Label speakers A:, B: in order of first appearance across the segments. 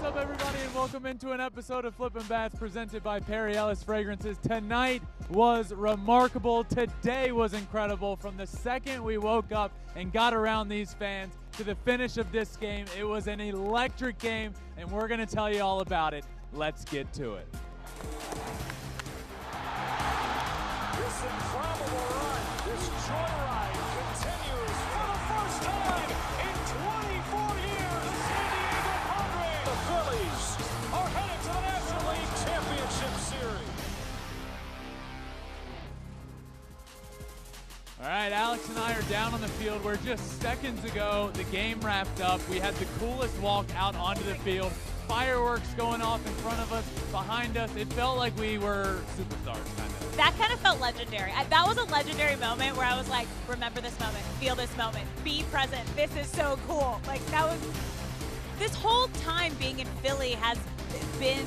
A: up, everybody, and welcome into an episode of Flippin' Bats presented by Perry Ellis Fragrances. Tonight was remarkable. Today was incredible. From the second we woke up and got around these fans to the finish of this game, it was an electric game, and we're going to tell you all about it. Let's get to it.
B: This improbable run, this joyride continues for the first time in 24 years. The San Diego Padres, the Phillies, are headed to the National League Championship Series.
A: All right, Alex and I are down on the field where just seconds ago the game wrapped up. We had the coolest walk out onto the field. Fireworks going off in front of us, behind us. It felt like we were superstars, kind of.
C: That kind of felt legendary. That was a legendary moment where I was like, remember this moment, feel this moment, be present. This is so cool. Like, that was, this whole time being in Philly has been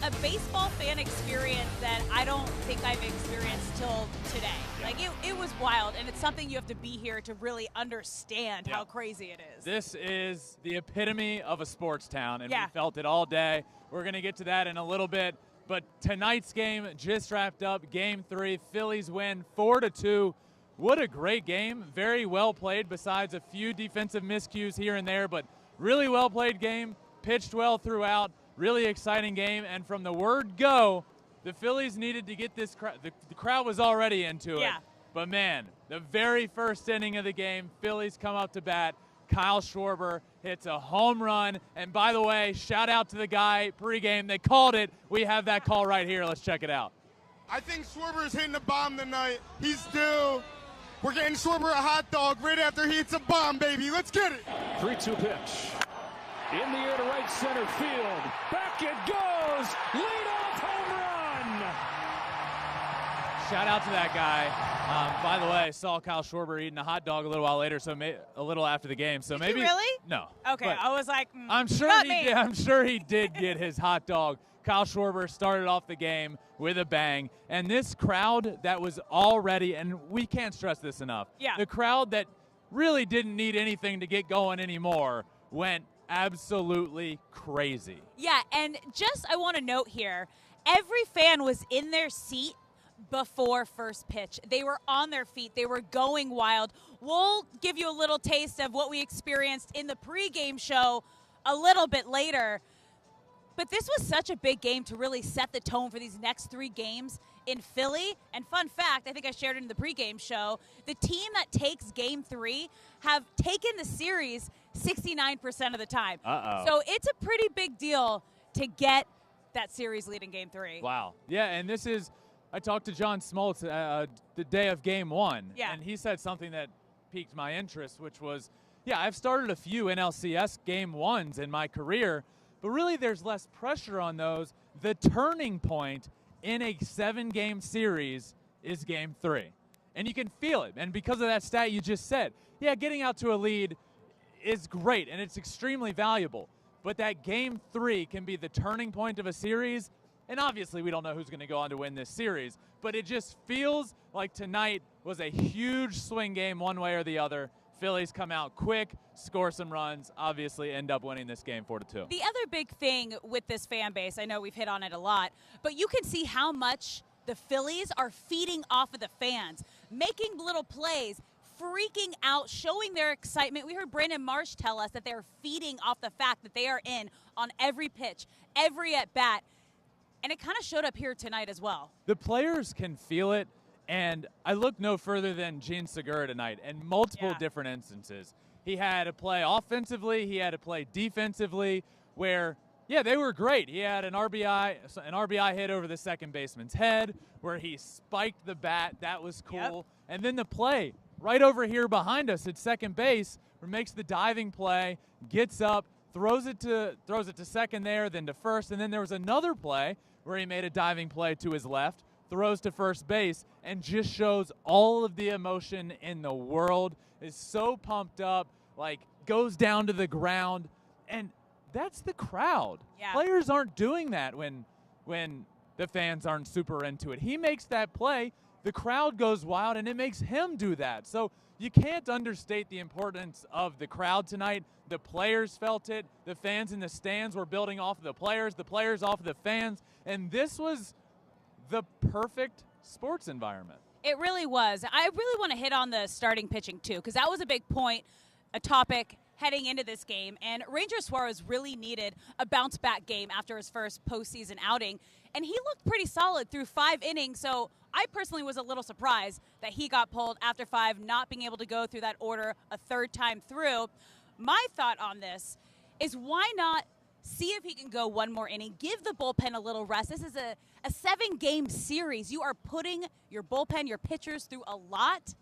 C: a baseball fan experience that I don't think I've experienced till today. Yeah. Like, it was wild, and it's something you have to be here to really understand how crazy it is.
A: This is the epitome of a sports town, and we
C: Yeah.
A: felt it all day. We're going to get to that in a little bit, but tonight's game just wrapped up, Game 3. Phillies win 4-2. What a great game. Very well played, besides a few defensive miscues here and there, but really well played game, pitched well throughout. Really exciting game, and from the word go, the Phillies needed to get this crowd. The crowd was already into it.
C: Yeah.
A: But, man, the very first inning of the game, Phillies come up to bat. Kyle Schwarber hits a home run. And, by the way, shout out to the guy pregame. They called it. We have that call right here. Let's check it out.
D: I think Schwarber's hitting a bomb tonight. He's due. We're getting Schwarber a hot dog right after he hits a bomb, baby. Let's get it.
B: 3-2 pitch. In the air to right center field. Back it goes. Leadoff home run.
A: Shout out to that guy. By the way, saw Kyle Schwarber eating a hot dog a little while later, so a little after the game. So
C: Did
A: maybe
C: you really?
A: No.
C: Okay,
A: But
C: I was like,
A: I'm sure
C: not
A: he
C: me.
A: did. I'm sure he did get his hot dog. Kyle Schwarber started off the game with a bang, and this crowd that was already, and we can't stress this enough.
C: Yeah.
A: The crowd that really didn't need anything to get going anymore went absolutely crazy.
C: Yeah, and just I want to note here, every fan was in their seat before first pitch. They were on their feet. They were going wild. We'll give you a little taste of what we experienced in the pregame show a little bit later. But this was such a big game to really set the tone for these next 3 games in Philly. And fun fact, I think I shared it in the pregame show, the team that takes Game 3 have taken the series 69% of the time.
A: Uh-oh.
C: So it's a pretty big deal to get that series lead in Game 3.
A: Wow. Yeah, and this is, I talked to John Smoltz the day of Game 1,
C: Yeah.
A: and he said something that piqued my interest, which was, yeah, I've started a few NLCS Game 1s in my career, but really there's less pressure on those. The turning point in a 7-game series is Game 3. And you can feel it. And because of that stat you just said, yeah, getting out to a lead is great, and it's extremely valuable. But that Game 3 can be the turning point of a series. And obviously we don't know who's going to go on to win this series. But it just feels like tonight was a huge swing game one way or the other. Phillies come out quick, score some runs, obviously end up winning this game 4-2.
C: The other big thing with this fan base, I know we've hit on it a lot, but you can see how much the Phillies are feeding off of the fans, making little plays, freaking out, showing their excitement. We heard Brandon Marsh tell us that they're feeding off the fact that they are in on every pitch, every at-bat, and it kind of showed up here tonight as well.
A: The players can feel it. And I look no further than Jean Segura tonight in multiple different instances. He had to play offensively. He had to play defensively where, yeah, they were great. He had an RBI hit over the second baseman's head where he spiked the bat. That was cool.
C: Yep.
A: And then the play right over here behind us at second base where makes the diving play, gets up, throws it to second there, then to first. And then there was another play where he made a diving play to his left, throws to first base, and just shows all of the emotion in the world, is so pumped up, like goes down to the ground, and that's the crowd.
C: Yeah.
A: Players aren't doing that when the fans aren't super into it. He makes that play, the crowd goes wild, and it makes him do that. So you can't understate the importance of the crowd tonight. The players felt it. The fans in the stands were building off of the players off of the fans. And this was the perfect sports environment.
C: It really was. I really want to hit on the starting pitching, too, because that was a big point, a topic heading into this game. And Ranger Suárez really needed a bounce-back game after his first postseason outing. And he looked pretty solid through 5 innings. So I personally was a little surprised that he got pulled after 5, not being able to go through that order a third time through. My thought on this is why not see if he can go one more inning, give the bullpen a little rest. This is a 7-game series. You are putting your bullpen, your pitchers through a lot.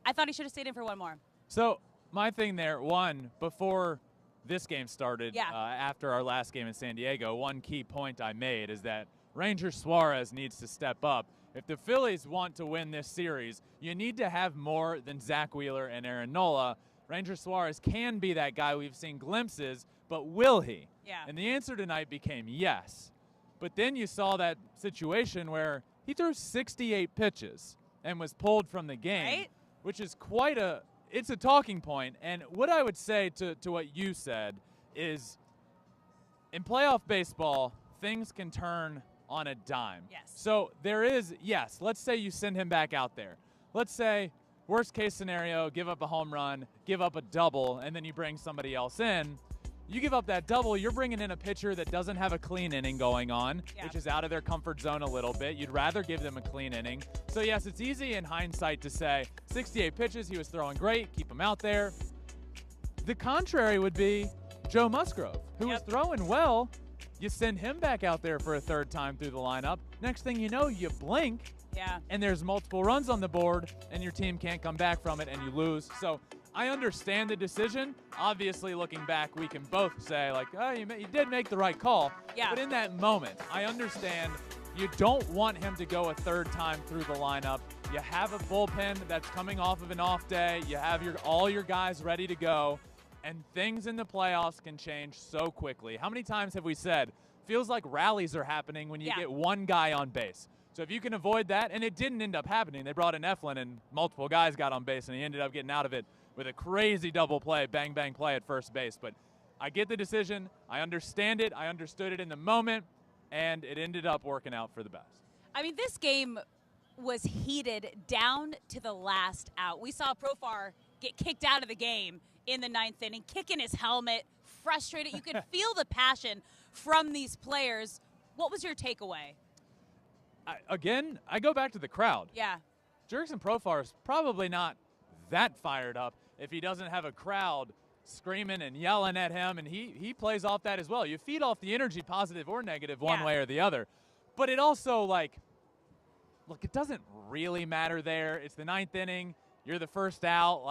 C: I thought he should have stayed in for one more.
A: So my thing there, one, before this game started, after our last game in San Diego, one key point I made is that Ranger Suárez needs to step up. If the Phillies want to win this series, you need to have more than Zach Wheeler and Aaron Nola. Ranger Suárez can be that guy. We've seen glimpses, but will he?
C: Yeah.
A: And the answer tonight became yes. But then you saw that situation where he threw 68 pitches and was pulled from the game,
C: right?
A: Which is it's a talking point. And what I would say to what you said is in playoff baseball, things can turn on a dime.
C: Yes.
A: So there is, let's say you send him back out there. Let's say, worst case scenario, give up a home run, give up a double, and then you bring somebody else in. You give up that double, you're bringing in a pitcher that doesn't have a clean inning going on, which is out of their comfort zone a little bit. You'd rather give them a clean inning. So, yes, it's easy in hindsight to say 68 pitches, he was throwing great, keep him out there. The contrary would be Joe Musgrove, who was throwing well. You send him back out there for a third time through the lineup. Next thing you know, you blink, and there's multiple runs on the board, and your team can't come back from it, and you lose. So I understand the decision. Obviously, looking back, we can both say, like, oh, you did make the right call.
C: Yeah.
A: But in that moment, I understand you don't want him to go a third time through the lineup. You have a bullpen that's coming off of an off day. You have all your guys ready to go. And things in the playoffs can change so quickly. How many times have we said, feels like rallies are happening when you get one guy on base? So if you can avoid that, and it didn't end up happening. They brought in Eflin, and multiple guys got on base, and he ended up getting out of it with a crazy double play, bang, bang play at first base. But I get the decision. I understand it. I understood it in the moment, and it ended up working out for the best.
C: I mean, this game was heated down to the last out. We saw Profar get kicked out of the game in the 9th inning, kicking his helmet, frustrated. You could feel the passion from these players. What was your takeaway?
A: I go back to the crowd.
C: Yeah.
A: Jurickson Profar is probably not that fired up if he doesn't have a crowd screaming and yelling at him, and he plays off that as well. You feed off the energy, positive or negative, one way or the other. But it also, look, it doesn't really matter there. It's the 9th inning. You're the first out.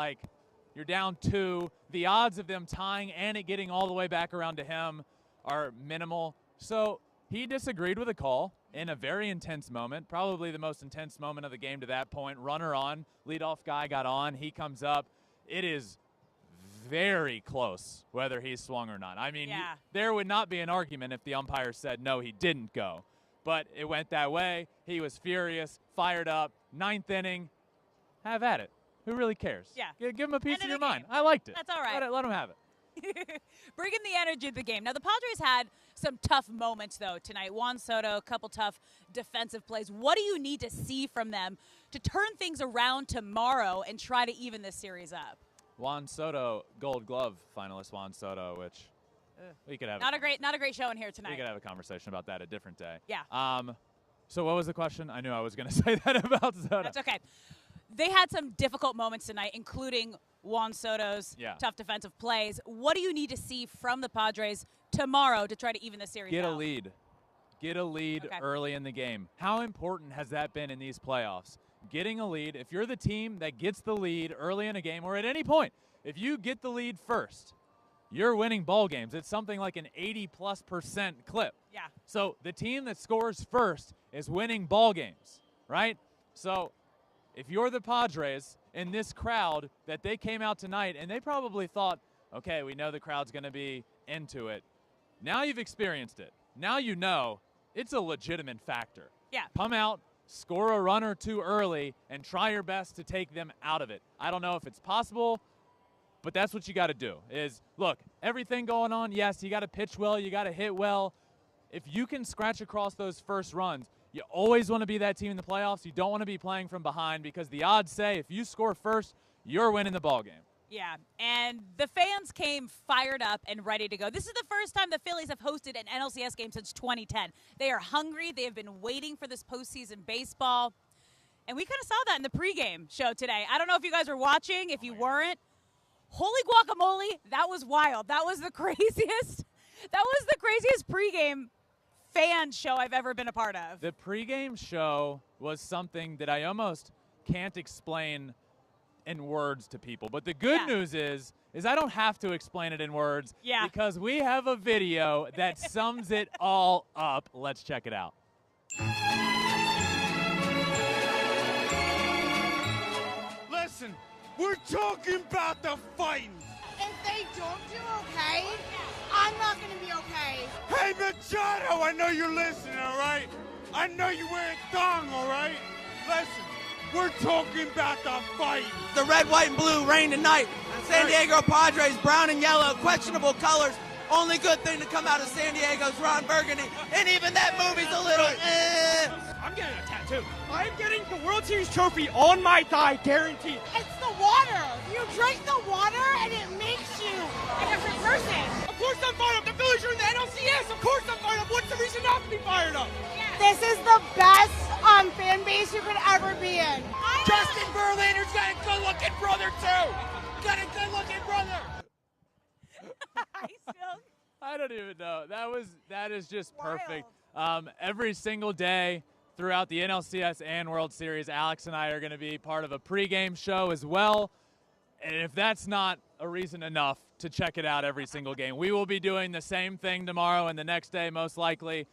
A: You're down 2. The odds of them tying and it getting all the way back around to him are minimal. So he disagreed with a call in a very intense moment, probably the most intense moment of the game to that point. Runner on, leadoff guy got on. He comes up. It is very close whether he swung or not. I mean, there would not be an argument if the umpire said, no, he didn't go. But it went that way. He was furious, fired up. 9th inning, have at it. Who really cares?
C: Yeah.
A: Give him a piece of your mind. I liked it.
C: That's all right.
A: Let him have it.
C: Bringing the energy of the game. Now, the Padres had some tough moments, though, tonight. Juan Soto, a couple tough defensive plays. What do you need to see from them to turn things around tomorrow and try to even this series up?
A: Juan Soto, Gold Glove finalist Juan Soto, which we could have.
C: Not a great showing here tonight.
A: We could have a conversation about that a different day.
C: Yeah.
A: So what was the question? I knew I was going to say that about Soto.
C: That's okay. They had some difficult moments tonight, including Juan Soto's tough defensive plays. What do you need to see from the Padres tomorrow to try to even the series
A: Get
C: out?
A: a lead. Get a lead early in the game. How important has that been in these playoffs? Getting a lead. If you're the team that gets the lead early in a game or at any point, if you get the lead first, you're winning ball games. It's something like an 80+% clip.
C: Yeah.
A: So the team that scores first is winning ball games, right? So if you're the Padres in this crowd that they came out tonight and they probably thought, okay, we know the crowd's going to be into it. Now you've experienced it. Now you know it's a legitimate factor.
C: Yeah.
A: Come out, score a run or two early and try your best to take them out of it. I don't know if it's possible, but that's what you got to do is, look, everything going on, yes, you got to pitch well, you got to hit well. If you can scratch across those first runs, you always want to be that team in the playoffs. You don't want to be playing from behind because the odds say if you score first, you're winning the ball game.
C: Yeah, and the fans came fired up and ready to go. This is the first time the Phillies have hosted an NLCS game since 2010. They are hungry. They have been waiting for this postseason baseball. And we kind of saw that in the pregame show today. I don't know if you guys were watching. If you weren't, holy guacamole, that was wild. That was the craziest. That was the craziest pregame fan show I've ever been a part of.
A: The pregame show was something that I almost can't explain in words to people. But the good news is I don't have to explain it in words because we have a video that sums it all up. Let's check it out.
D: Listen, we're talking about the fighting.
E: If they don't do okay, I'm not going to be okay.
D: Hey, Machado, I know you're listening, all right? I know you're wearing thong, all right? Listen, we're talking about the fight.
F: The red, white, and blue reign tonight. San Diego Padres, brown and yellow, questionable colors. Only good thing to come out of San Diego's Ron Burgundy, and even that movie's a little
G: I'm getting a tattoo. I'm getting the World Series trophy on my thigh, guaranteed.
E: It's the water. You drink the water and it makes you a different person.
G: Of course I'm fired up. The Phillies are in the NLCS. Of course I'm fired up. What's the reason not to be fired up?
E: This is the best fan base you could ever be in.
F: Justin Verlander's got a good-looking brother, too. Got a good-looking brother.
A: I don't even know. That is just perfect. Every single day throughout the NLCS and World Series, Alex and I are going to be part of a pregame show as well. And if that's not a reason enough to check it out every single game, we will be doing the same thing tomorrow and the next day most likely.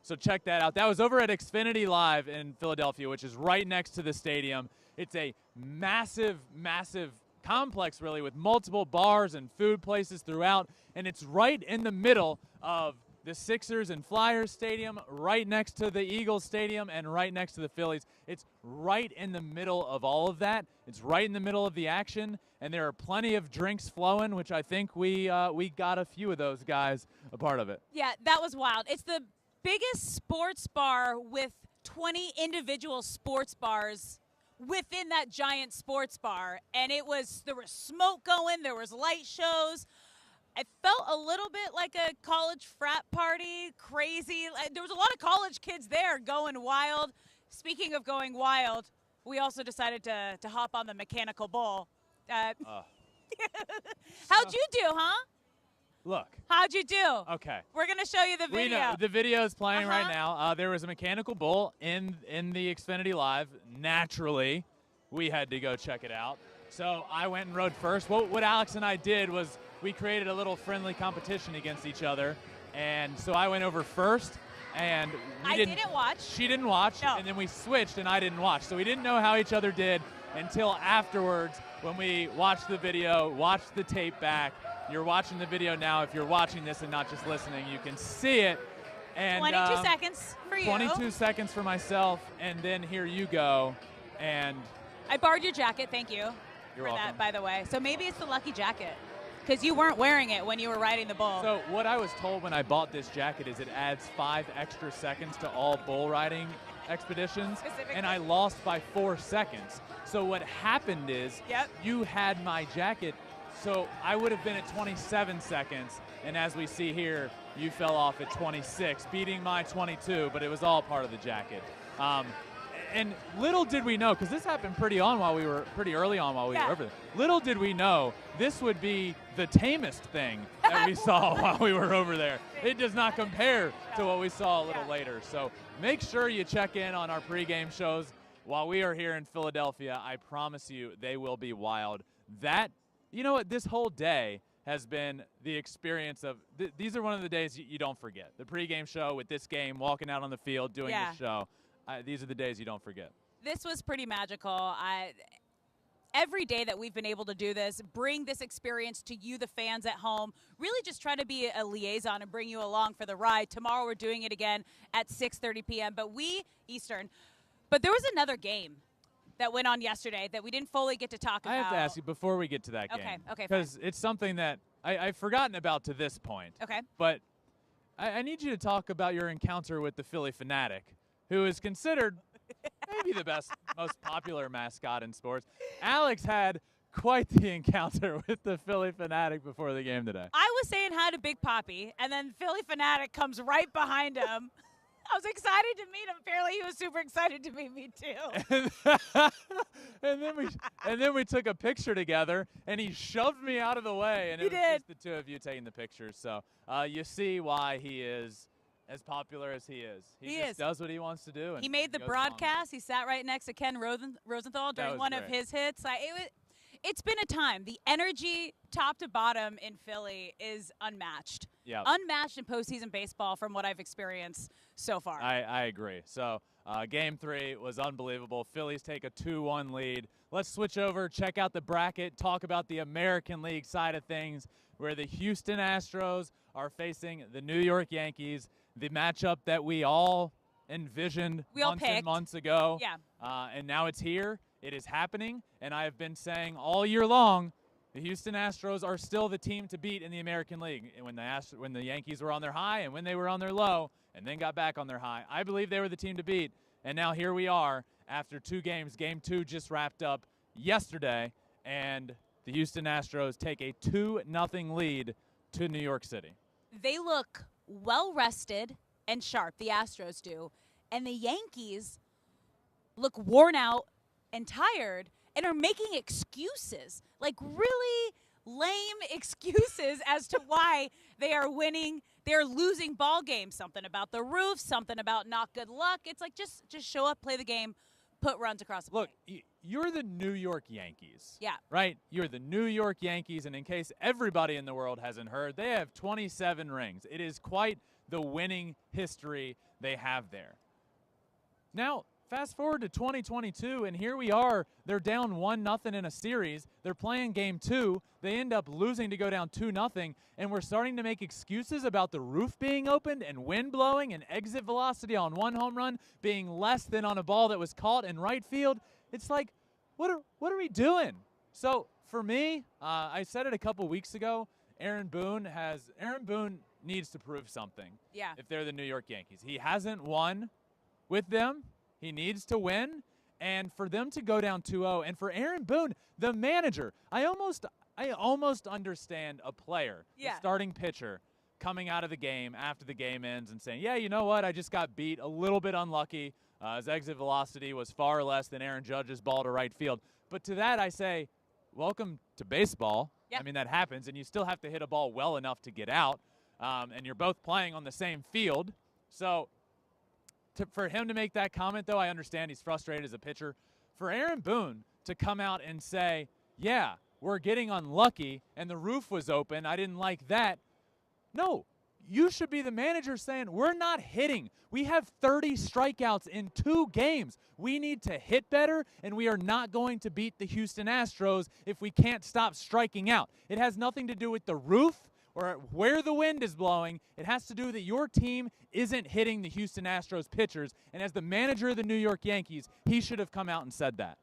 A: So check that out. That was over at Xfinity Live in Philadelphia, which is right next to the stadium. It's a massive, massive complex, really, with multiple bars and food places throughout. And it's right in the middle of the Sixers and Flyers Stadium, right next to the Eagles Stadium, and right next to the Phillies. It's right in the middle of all of that. It's right in the middle of the action, and there are plenty of drinks flowing, which I think we got a few of those guys a part of it.
C: Yeah, that was wild. It's the biggest sports bar with 20 individual sports bars within that giant sports bar, and there was smoke going, there was light shows. It felt a little bit like a college frat party, crazy. There was a lot of college kids there going wild. Speaking of going wild, we also decided to hop on the mechanical bull. How'd you do, huh?
A: Look.
C: How'd you do?
A: Okay.
C: We're going to show you the video.
A: We know. The video is playing right now. There was a mechanical bull in the Xfinity Live. Naturally, we had to go check it out. So I went and rode first. What Alex and I did was we created a little friendly competition against each other. And so I went over first. And
C: I didn't watch.
A: She didn't watch.
C: No.
A: And then we switched, and I didn't watch. So we didn't know how each other did until afterwards when we watched the video, watched the tape back. You're watching the video now. If you're watching this and not just listening, you can see it. And
C: 22 seconds for you.
A: 22 seconds for myself, and then here you go. And
C: I borrowed your jacket. Thank you
A: you're
C: for
A: welcome.
C: that, by the way. So maybe it's the lucky jacket because you weren't wearing it when you were riding the bull.
A: So what I was told when I bought this jacket is it adds 5 extra seconds to all bull riding expeditions, and I lost by 4 seconds. So what happened is you had my jacket, so I would have been at 27 seconds, and as we see here, you fell off at 26, beating my 22, but it was all part of the jacket. And little did we know, because this happened pretty early on while we were over there. Little did we know this would be the tamest thing that we saw while we were over there. It does not compare to what we saw a little later. So make sure you check in on our pregame shows while we are here in Philadelphia. I promise you they will be wild. You know what, this whole day has been the experience of these are one of the days you don't forget. The pregame show with this game, walking out on the field, doing the show. These are the days you don't forget.
C: This was pretty magical. Every day that we've been able to do this, bring this experience to you, the fans at home, really just try to be a liaison and bring you along for the ride. Tomorrow we're doing it again at 6:30 p.m., but Eastern, But there was another game that went on yesterday that we didn't fully get to talk about.
A: I have to ask you before we get to that game.
C: Okay,
A: because it's something that I've forgotten about to this point.
C: Okay.
A: But I need you to talk about your encounter with the Philly Fanatic, who is considered maybe the best, most popular mascot in sports. Alex had quite the encounter with the Philly Fanatic before the game today.
C: I was saying hi to Big Poppy, and then Philly Fanatic comes right behind him. I was excited to meet him. Apparently, he was super excited to meet me too.
A: and then we took a picture together, and he shoved me out of the way, and it was just the two of you taking the pictures. So you see why he is as popular as he is. He just does what he wants to do. And
C: he made the broadcast. He sat right next to Ken Rosenthal during one of his hits. It's been a time. The energy top to bottom in Philly is unmatched.
A: Yeah.
C: Unmatched in postseason baseball from what I've experienced so far.
A: I agree. So Game 3 was unbelievable. Phillies take a 2-1 lead. Let's switch over, check out the bracket, talk about the American League side of things, where the Houston Astros are facing the New York Yankees, the matchup that we all envisioned months and months ago.
C: Yeah.
A: And now it's here. It is happening, and I have been saying all year long, the Houston Astros are still the team to beat in the American League. And when the Yankees were on their high and when they were on their low and then got back on their high, I believe they were the team to beat. And now here we are after 2 games. Game 2 just wrapped up yesterday, and the Houston Astros take a 2-0 lead to New York City.
C: They look well-rested and sharp, the Astros do, and the Yankees look worn out and tired and are making excuses, like really lame excuses as to why they are winning. They're losing ball games, something about the roof, something about not good luck. It's like just show up, play the game, put runs across the plate.
A: Look, you're the New York Yankees.
C: Yeah.
A: Right? You're the New York Yankees, and in case everybody in the world hasn't heard, they have 27 rings. It is quite the winning history they have there. Now, fast forward to 2022, and here we are. They're down 1-0 in a series. They're playing Game 2. They end up losing to go down 2-0, and we're starting to make excuses about the roof being opened and wind blowing and exit velocity on one home run being less than on a ball that was caught in right field. It's like, what are we doing? So for me, I said it a couple weeks ago, Aaron Boone needs to prove something.
C: Yeah.
A: If they're the New York Yankees. He hasn't won with them. He needs to win, and for them to go down 2-0, and for Aaron Boone, the manager, I almost understand a player, the starting pitcher, coming out of the game after the game ends and saying, yeah, you know what, I just got beat, a little bit unlucky. His exit velocity was far less than Aaron Judge's ball to right field. But to that I say, welcome to baseball. Yep. I mean, that happens, and you still have to hit a ball well enough to get out, and you're both playing on the same field. So for him to make that comment, though, I understand he's frustrated as a pitcher. For Aaron Boone to come out and say, yeah, we're getting unlucky and the roof was open, I didn't like that. No, you should be the manager saying, we're not hitting. We have 30 strikeouts in 2 games. We need to hit better, and we are not going to beat the Houston Astros if we can't stop striking out. It has nothing to do with the roof or where the wind is blowing. It has to do that your team isn't hitting the Houston Astros pitchers. And as the manager of the New York Yankees, he should have come out and said that.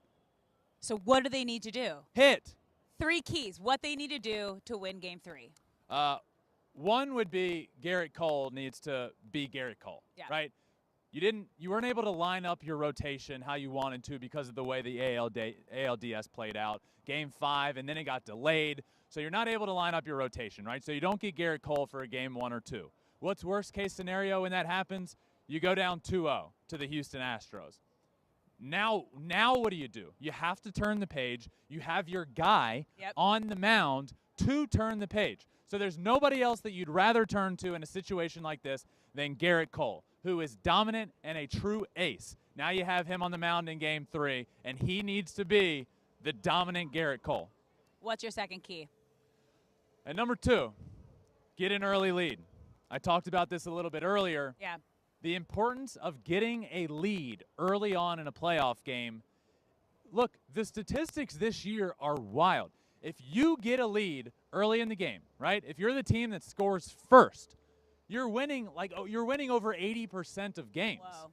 C: So what do they need to do?
A: Hit.
C: 3 keys, what they need to do to win Game 3.
A: One would be Garrett Cole needs to be Garrett Cole, right? You weren't able to line up your rotation how you wanted to because of the way the ALDS played out. Game 5, and then it got delayed. So you're not able to line up your rotation, right? So you don't get Garrett Cole for a Game 1 or 2. What's worst case scenario when that happens? You go down 2-0 to the Houston Astros. Now what do? You have to turn the page. You have your guy on the mound to turn the page. So there's nobody else that you'd rather turn to in a situation like this than Garrett Cole, who is dominant and a true ace. Now you have him on the mound in Game 3, and he needs to be the dominant Garrett Cole.
C: What's your second key?
A: And number 2, get an early lead. I talked about this a little bit earlier.
C: Yeah.
A: The importance of getting a lead early on in a playoff game. Look, the statistics this year are wild. If you get a lead early in the game, right? If you're the team that scores first, you're winning over 80% of games.
C: Whoa.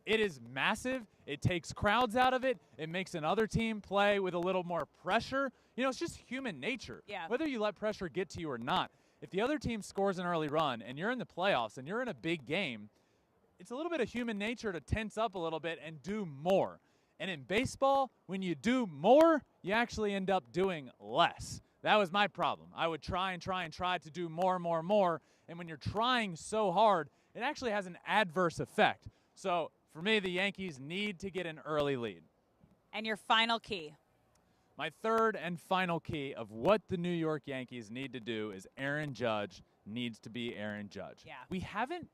A: It is massive. It takes crowds out of it. It makes another team play with a little more pressure. You know, it's just human nature.
C: Yeah.
A: Whether you let pressure get to you or not, if the other team scores an early run and you're in the playoffs and you're in a big game, it's a little bit of human nature to tense up a little bit and do more. And in baseball, when you do more, you actually end up doing less. That was my problem. I would try to do more. And when you're trying so hard, it actually has an adverse effect. So for me, the Yankees need to get an early lead.
C: And your final key.
A: My third and final key of what the New York Yankees need to do is Aaron Judge needs to be Aaron Judge.
C: Yeah.
A: We haven't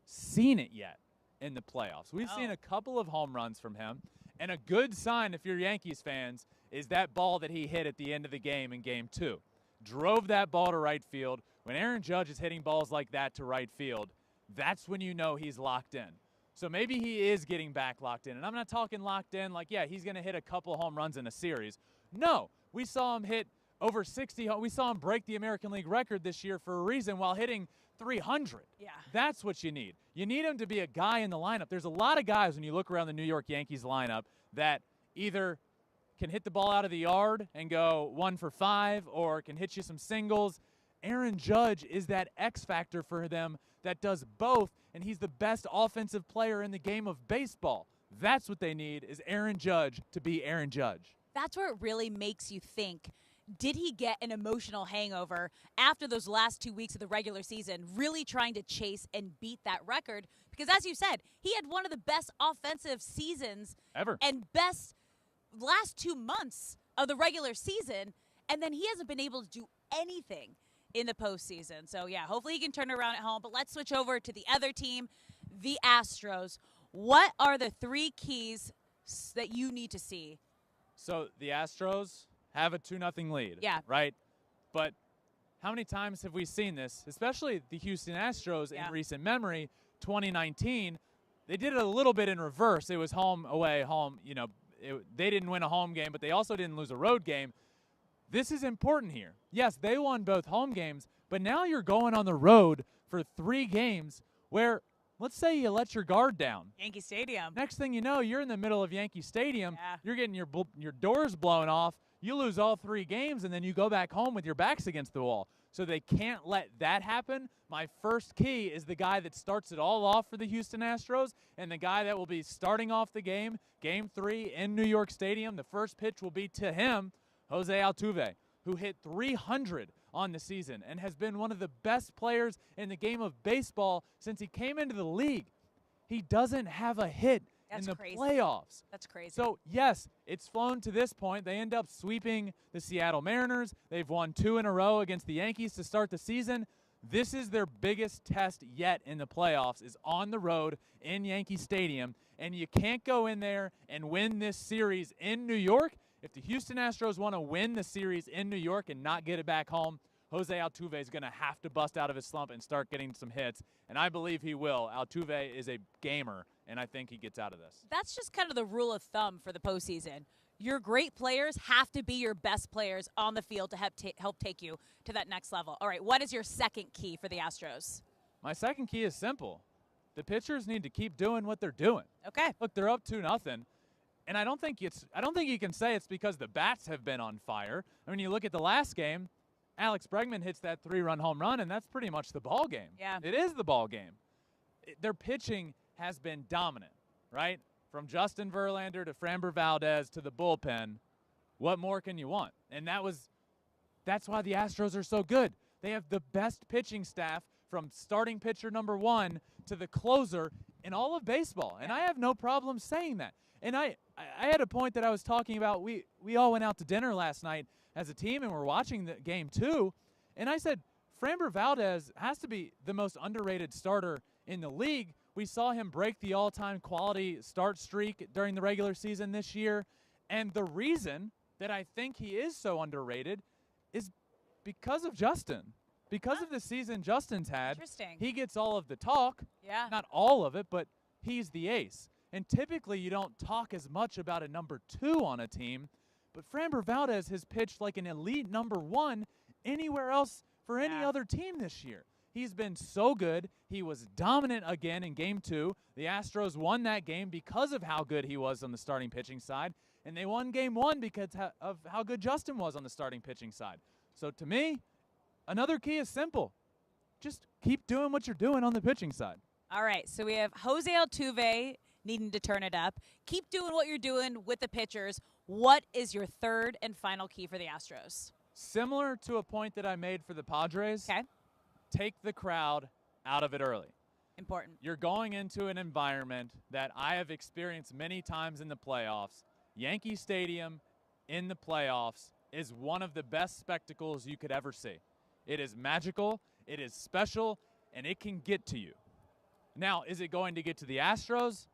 A: seen it yet in the playoffs. We've seen a couple of home runs from him. And a good sign, if you're Yankees fans, is that ball that he hit at the end of the game in Game 2. Drove that ball to right field. When Aaron Judge is hitting balls like that to right field, that's when you know he's locked in. So maybe he is getting back locked in. And I'm not talking locked in like, yeah, he's going to hit a couple home runs in a series. No, we saw him hit over 60. We saw him break the American League record this year for a reason while hitting 300.
C: Yeah.
A: That's what you need. You need him to be a guy in the lineup. There's a lot of guys when you look around the New York Yankees lineup that either can hit the ball out of the yard and go 1 for 5 or can hit you some singles. Aaron Judge is that X factor for them that does both, and he's the best offensive player in the game of baseball. That's what they need, is Aaron Judge to be Aaron Judge.
C: That's where it really makes you think, did he get an emotional hangover after those last 2 weeks of the regular season, really trying to chase and beat that record? Because as you said, he had one of the best offensive seasons
A: Ever.
C: And best last 2 months of the regular season, and then he hasn't been able to do anything in the postseason. So, yeah, hopefully he can turn it around at home. But let's switch over to the other team, the Astros. What are the 3 keys that you need to see?
A: So the Astros have a 2-0 lead.
C: Yeah.
A: Right? But how many times have we seen this, especially the Houston Astros in recent memory, 2019, they did it a little bit in reverse. It was home, away, home. You know, they didn't win a home game, but they also didn't lose a road game. This is important here. Yes, they won both home games, but now you're going on the road for 3 games where, let's say you let your guard down.
C: Yankee Stadium.
A: Next thing you know, you're in the middle of Yankee Stadium.
C: Yeah.
A: You're getting your doors blown off. You lose all 3 games, and then you go back home with your backs against the wall. So they can't let that happen. My first key is the guy that starts it all off for the Houston Astros and the guy that will be starting off the game, Game 3 in New York Stadium. The first pitch will be to him, Jose Altuve, who hit 300 on the season and has been one of the best players in the game of baseball since he came into the league. He doesn't have a hit in the playoffs.
C: That's crazy.
A: So, yes, it's flown to this point. They end up sweeping the Seattle Mariners. They've won 2 in a row against the Yankees to start the season. This is their biggest test yet in the playoffs, is on the road in Yankee Stadium. And you can't go in there and win this series in New York. If the Houston Astros want to win the series in New York and not get it back home, Jose Altuve is going to have to bust out of his slump and start getting some hits, and I believe he will. Altuve is a gamer, and I think he gets out of this.
C: That's just kind of the rule of thumb for the postseason. Your great players have to be your best players on the field to help take you to that next level. All right, what is your second key for the Astros? My
A: second key is simple. The pitchers need to keep doing what they're doing.
C: Okay.
A: Look, they're up 2-0. And I don't think you can say it's because the bats have been on fire. I mean, you look at the last game, Alex Bregman hits that 3-run home run, and that's pretty much the ball game.
C: Yeah.
A: It is the ball game. Their pitching has been dominant, right? From Justin Verlander to Framber Valdez to the bullpen. What more can you want? And that's why the Astros are so good. They have the best pitching staff from starting pitcher number 1 to the closer in all of baseball. And I have no problem saying that. And I had a point that I was talking about. We all went out to dinner last night as a team, and we're watching the game too. And I said, Framber Valdez has to be the most underrated starter in the league. We saw him break the all-time quality start streak during the regular season this year. And the reason that I think he is so underrated is because of Justin. Because of the season Justin's had.
C: Interesting.
A: He gets all of the talk.
C: Yeah.
A: Not all of it, but he's the ace. And typically you don't talk as much about a number 2 on a team, but Framber Valdez has pitched like an elite number 1 anywhere else for any other team this year. He's been so good. He was dominant again in Game 2. The Astros won that game because of how good he was on the starting pitching side, and they won Game 1 because of how good Justin was on the starting pitching side. So to me, another key is simple. Just keep doing what you're doing on the pitching side.
C: All right, so we have Jose Altuve needing to turn it up. Keep doing what you're doing with the pitchers. What is your third and final key for the Astros?
A: Similar to a point that I made for the Padres,
C: Okay.
A: take the crowd out of it early.
C: Important.
A: You're going into an environment that I have experienced many times in the playoffs. Yankee Stadium in the playoffs is one of the best spectacles you could ever see. It is magical, it is special, and it can get to you. Now, is it going to get to the Astros?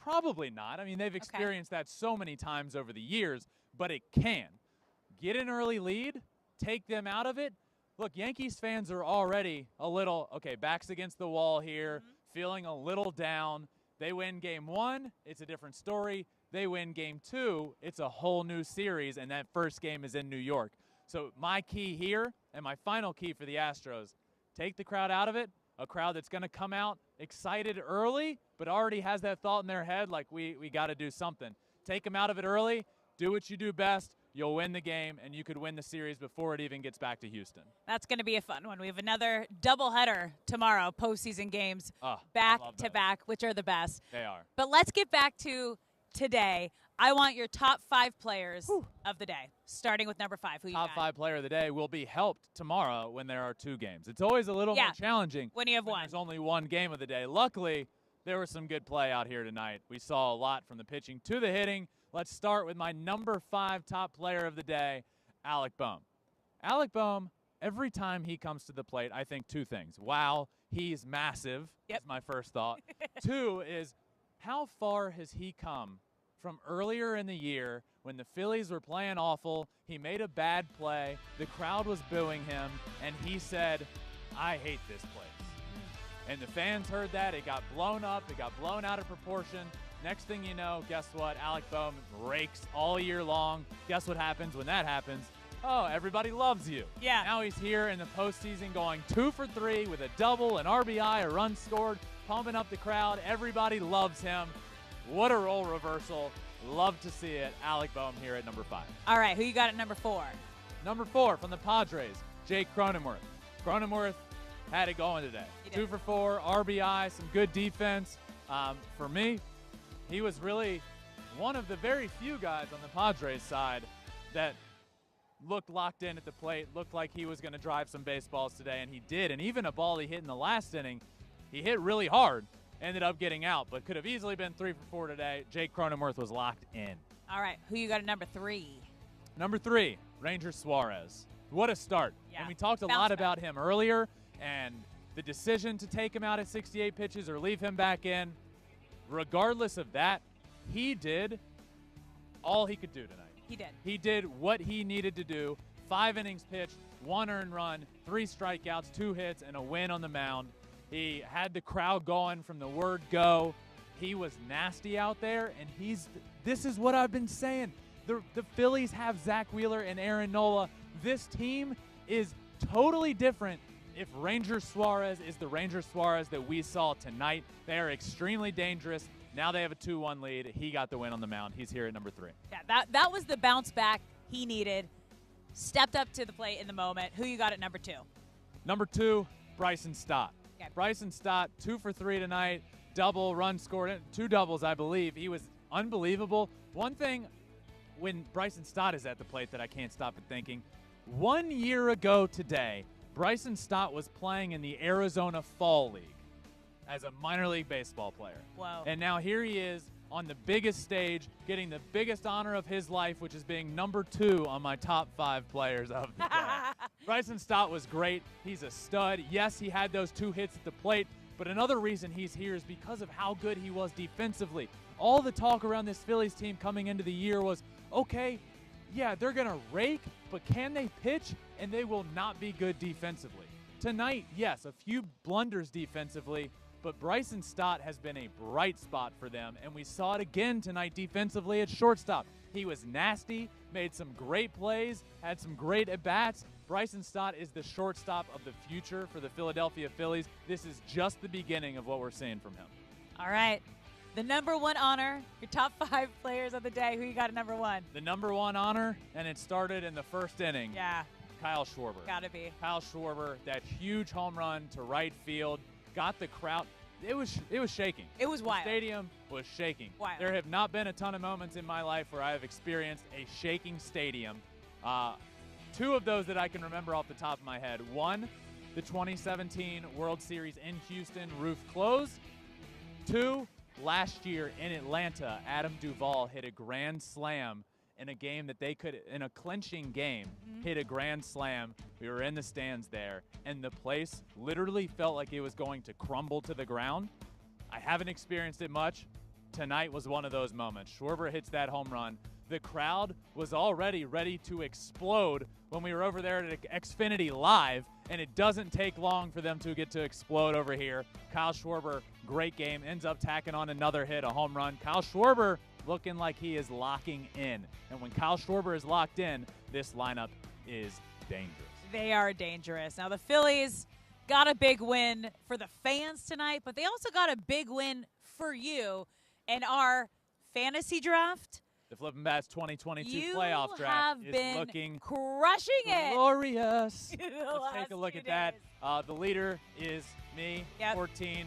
A: Probably not. I mean, they've experienced that so many times over the years, but it can. Get an early lead, take them out of it. Look, Yankees fans are already a little, backs against the wall here, feeling a little down. They win Game 1, it's a different story. They win Game 2, it's a whole new series, and that first game is in New York. So my key here and my final key for the Astros, take the crowd out of it, a crowd that's going to come out excited early, but already has that thought in their head like we got to do something. Take them out of it early, do what you do best, you'll win the game, and you could win the series before it even gets back to Houston.
C: That's going to be a fun one. We have another doubleheader tomorrow, postseason games, back to back, which are the best.
A: They are.
C: But let's get back to today. I want your top 5 players of the day, starting with number 5. Who you got?
A: Top 5 player of the day will be helped tomorrow when there are 2 games. It's always a little more challenging
C: when you have one.
A: There's only one game of the day. Luckily, there was some good play out here tonight. We saw a lot from the pitching to the hitting. Let's start with my number 5 top player of the day, Alec Bohm. Alec Bohm, every time he comes to the plate, I think 2 things. Wow, he's massive, is my first thought. 2 is, how far has he come from earlier in the year when the Phillies were playing awful, he made a bad play, the crowd was booing him, and he said, I hate this place. And the fans heard that, it got blown up, it got blown out of proportion. Next thing you know, guess what? Alec Bohm rakes all year long. Guess what happens when that happens? Oh, everybody loves you.
C: Yeah.
A: Now he's here in the postseason going 2 for 3 with a double, an RBI, a run scored, pumping up the crowd. Everybody loves him. What a role reversal. Love to see it. Alec Bohm here at number 5.
C: All right, who you got at number 4?
A: Number 4 from the Padres, Jake Cronenworth. Cronenworth had it going today. 2 for 4, RBI, some good defense. For me, he was really one of the very few guys on the Padres side that looked locked in at the plate, looked like he was going to drive some baseballs today, and he did. And even a ball he hit in the last inning, he hit really hard, ended up getting out, but could have easily been 3 for 4 today. Jake Cronenworth was locked in.
C: All right, who you got at number 3?
A: Number 3, Ranger Suárez. What a start.
C: Yeah.
A: And we talked a lot about him earlier, and the decision to take him out at 68 pitches or leave him back in, regardless of that, he did all he could do tonight.
C: He did.
A: He did what he needed to do. 5 innings pitched, 1 earned run, 3 strikeouts, 2 hits, and a win on the mound. He had the crowd going from the word go. He was nasty out there, and this is what I've been saying. The Phillies have Zach Wheeler and Aaron Nola. This team is totally different if Ranger Suárez is the Ranger Suárez that we saw tonight. They are extremely dangerous. Now they have a 2-1 lead. He got the win on the mound. He's here at number 3.
C: Yeah, that was the bounce back he needed. Stepped up to the plate in the moment. Who you got at number 2?
A: Number 2, Bryson Stott.
C: Okay.
A: Bryson Stott, 2 for 3 tonight. Double, run scored, 2 doubles, I believe. He was unbelievable. One thing when Bryson Stott is at the plate that I can't stop thinking, 1 year ago today, Bryson Stott was playing in the Arizona Fall League as a minor league baseball player.
C: Whoa.
A: And now here he is on the biggest stage, getting the biggest honor of his life, which is being number 2 on my top 5 players of the day. Bryson Stott was great. He's a stud. Yes, he had those 2 hits at the plate, but another reason he's here is because of how good he was defensively. All the talk around this Phillies team coming into the year was, okay, yeah, they're going to rake, but can they pitch? And they will not be good defensively. Tonight, yes, a few blunders defensively, but Bryson Stott has been a bright spot for them, and we saw it again tonight defensively at shortstop. He was nasty, made some great plays, had some great at-bats. Bryson Stott is the shortstop of the future for the Philadelphia Phillies. This is just the beginning of what we're seeing from him.
C: All right. The number one honor, your top 5 players of the day. Who you got at number 1?
A: The number 1 honor, and it started in the first inning.
C: Yeah.
A: Kyle Schwarber.
C: Gotta be.
A: Kyle Schwarber, that huge home run to right field, got the crowd. It was shaking.
C: It was wild.
A: The stadium was shaking.
C: Wild.
A: There have not been a ton of moments in my life where I have experienced a shaking stadium. 2 of those that I can remember off the top of my head. 1, the 2017 World Series in Houston, roof closed. 2, last year in Atlanta, Adam Duvall hit a grand slam in a game that they could, in a clinching game, hit a grand slam. We were in the stands there, and the place literally felt like it was going to crumble to the ground. I haven't experienced it much. Tonight was one of those moments. Schwarber hits that home run. The crowd was already ready to explode when we were over there at Xfinity Live, and it doesn't take long for them to get to explode over here. Kyle Schwarber, great game, ends up tacking on another hit, a home run. Kyle Schwarber looking like he is locking in. And when Kyle Schwarber is locked in, this lineup is dangerous.
C: They are dangerous. Now, the Phillies got a big win for the fans tonight, but they also got a big win for you in our fantasy draft.
A: The Flippin' Bats 2022
C: you
A: playoff draft
C: have
A: is
C: been
A: looking
C: crushing it.
A: glorious.
C: The
A: Let's
C: last
A: take a look
C: few
A: at that.
C: days.
A: The leader is me,
C: Yep.
A: 14.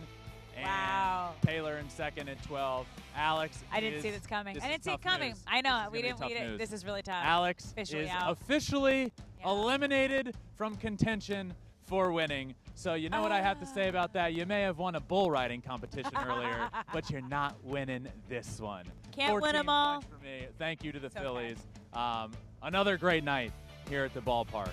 A: And
C: Wow.
A: Taylor in second at 12. Alex
C: I didn't
A: is-
C: see this coming.
A: this
C: I
A: is
C: didn't see it
A: tough
C: coming.
A: news.
C: I know.
A: This is
C: We
A: gonna
C: didn't.
A: be tough news.
C: This is really tough.
A: Alex
C: Officially
A: is
C: out.
A: officially
C: Yeah.
A: eliminated from contention for winning. So you know what I have to say about that? You may have won a bull riding competition earlier, but you're not winning this one.
C: Can't win
A: 14
C: 'em all.
A: points for me. Thank you to the
C: It's okay.
A: Phillies. Another great night here at the ballpark.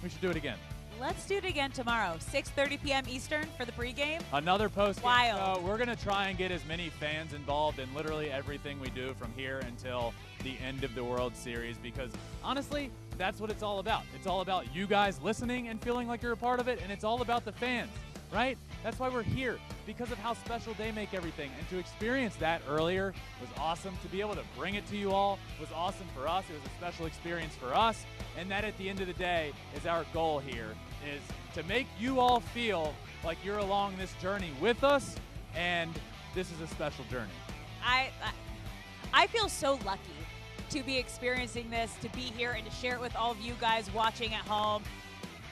A: We should do it again.
C: Let's do it again tomorrow, 6:30 p.m. Eastern for the pregame.
A: Another post-game
C: Wild.
A: show. We're going to try and get as many fans involved in literally everything we do from here until the end of the World Series, because honestly, that's what it's all about. It's all about you guys listening and feeling like you're a part of it, and it's all about the fans, right? That's why we're here, because of how special they make everything. And to experience that earlier was awesome. To be able to bring it to you all was awesome for us. It was a special experience for us. And that, at the end of the day, is our goal here, is to make you all feel like you're along this journey with us, and this is a special journey.
C: I feel so lucky to be experiencing this, to be here, and to share it with all of you guys watching at home.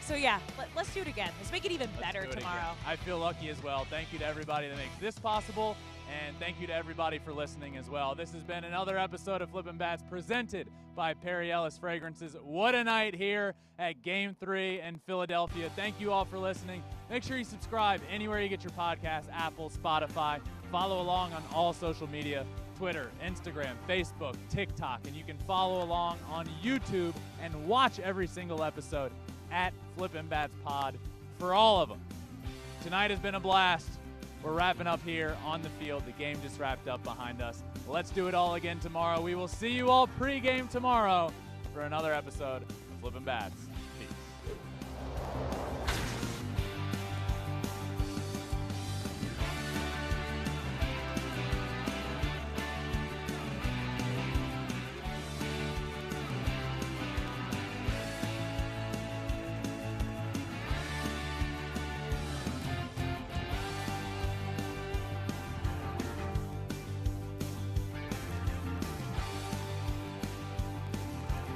C: So yeah, let's do it again. Let's make it even better
A: Let's do it
C: tomorrow.
A: again. I feel lucky as well. Thank you to everybody that makes this possible, and thank you to everybody for listening as well. This has been another episode of Flippin' Bats presented by Perry Ellis Fragrances. What a night here at Game 3 in Philadelphia. Thank you all for listening. Make sure you subscribe anywhere you get your podcasts, Apple, Spotify. Follow along on all social media, Twitter, Instagram, Facebook, TikTok, and you can follow along on YouTube and watch every single episode at Flippin' Bats Pod for all of them. Tonight has been a blast. We're wrapping up here on the field. The game just wrapped up behind us. Let's do it all again tomorrow. We will see you all pregame tomorrow for another episode of Flippin' Bats.